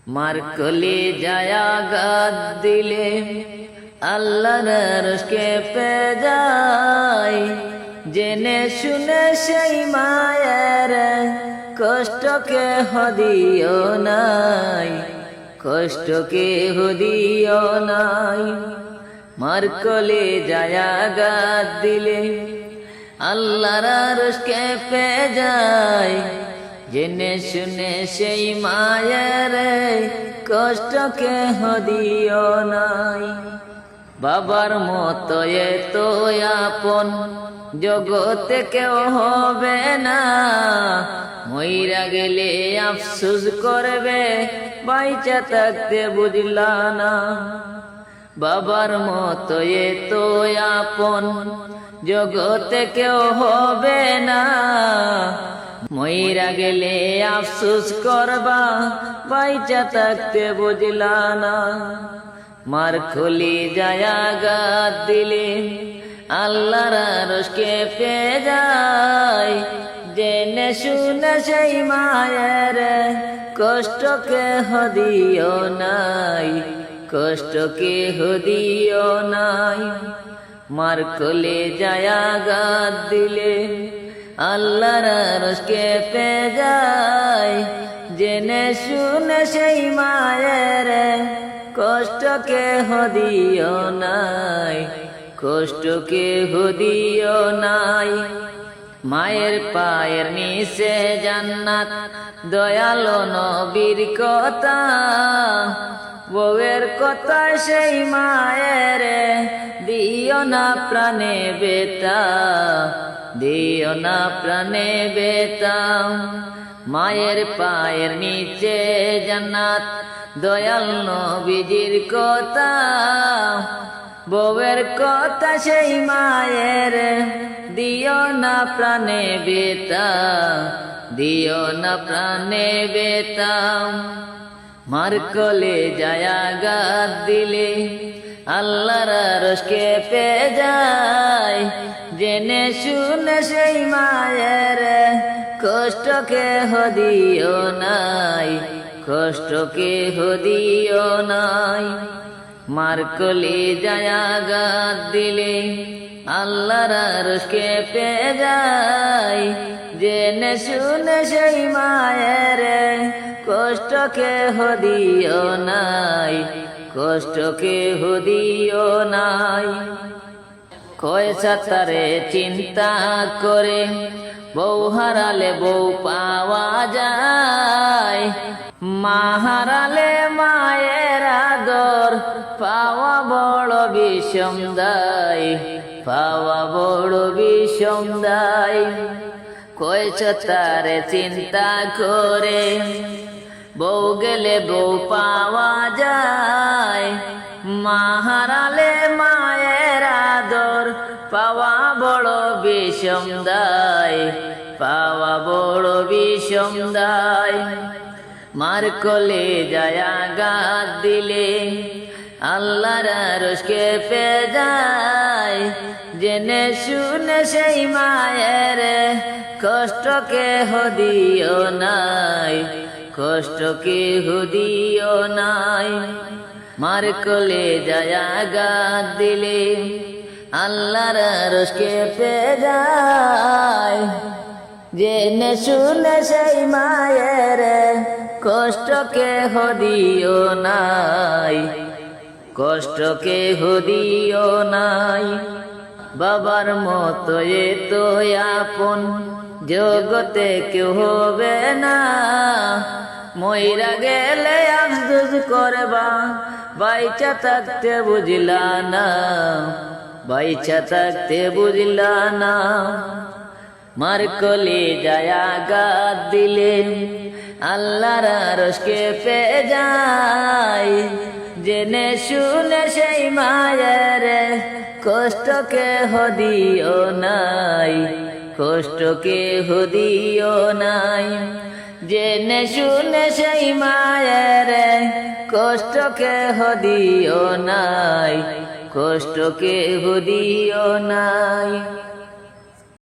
মার কলি যায়া গাদ দিলে আল্লাহর আরশকে পে যায়। জেনে শুনে সেই মায়ের কষ্টকে হদিও নাই, কষ্টকে হদিও নাই। মার কলি যায়া গাদ দিলে আল্লাহর আরশকে পে যায়। জেনে শুনে সেই মায়ের কষ্টকে হদিও নাই। বাবার মতো এতো আপন জগতে কেউ হবে না, মইরা গেলে আফসোস করবে বাইচা থাকতে বুঝলা না। বাবার মতো এতো আপন জগতে কেউ হবে না, মইরা গেলে আফসোস করবা বাইচা থাকতে বুঝলা না। মার কলি যায়া গাদ দিলে আল্লাহর আরশকে পে যায়। জেনে শুনে সেই মায়ের কষ্টকে হদিও নাই, কষ্টকে হদিও নাই। মার কলি যায়া গাদ দিলে আল্লাহর আরশকে পে যায়। জেনে শুনে সেই মায়ের কষ্টকে হদিও নাই, কষ্টকে হদিও নাই। মায়ের পায়ের নিচে জান্নাত, দয়ালো নবীর কথা, বউয়ের কথা সেই মায়ের দিও না প্রাণে বেতা, দিও না প্রাণে বেতা। মায়ের পায়ের নিচে জান্নাত, দয়াল নবীজির কথা, বউয়ের কথা সেই মায়ের দিও না প্রাণে বেতা, দিও না প্রাণে বেতা। মার কলি যায়া গাদ দিলে আল্লাহর আরশকে পে যায়। জেনে শুনে সেই মায়ের কষ্টকে হদিও নাই, কষ্টকে হদিও নাই। মার কলি যায়া গাদ দিলে আল্লাহর আরশকে পে যায়। জেনে শুনে সেই মায়ের কষ্টকে হদিও নাই, কষ্টকে হদিও নাই। কয়সা তারে চিন্তা করে বউ হারালে বউ পাওয়া যায়। মা হারালে মায়ের আদর পাওয়া বড় বিষম দায়, পাওয়া বড় বিষম দায়। কয়সা তারে চিন্তা করে বউ গেলে বউ পাওয়া যায়। মা হারালে মায়ের আদর পাওয়া বড় বিষম দায়, পাওয়া বড় বিষম দায়। মার কলি যায়া গাদ দিলে আল্লাহর আরশকে পে যায়। জেনে শুনে সেই মায়ের কষ্টকে হদিও নাই, কষ্টকে হদিও নাই। মার কলি যায়া গাদ দিলে আল্লাহর আরশকে পে যায়। জেনে শুনে সেই মায়ের কষ্টকে হদিও নাই, কষ্টকে হদিও নাই। বাবার মতো এতো আপন জগতে কেউ হবে না, মইরা গেলে আফসোস করবা বাইচা থাকতে বুঝলা না, বাইচা থাকতে বুঝলা না। মার কলি যায়া গাদ দিলে আল্লাহর আরশকে পে যায়। জেনে শুনে সেই মায়ের কষ্টকে হদিও নাই, কষ্টকে হদিও নাই। জেনে শুনে সেই মায়ের কষ্টকে হদিও নাই, কষ্টকে হদিও নাই।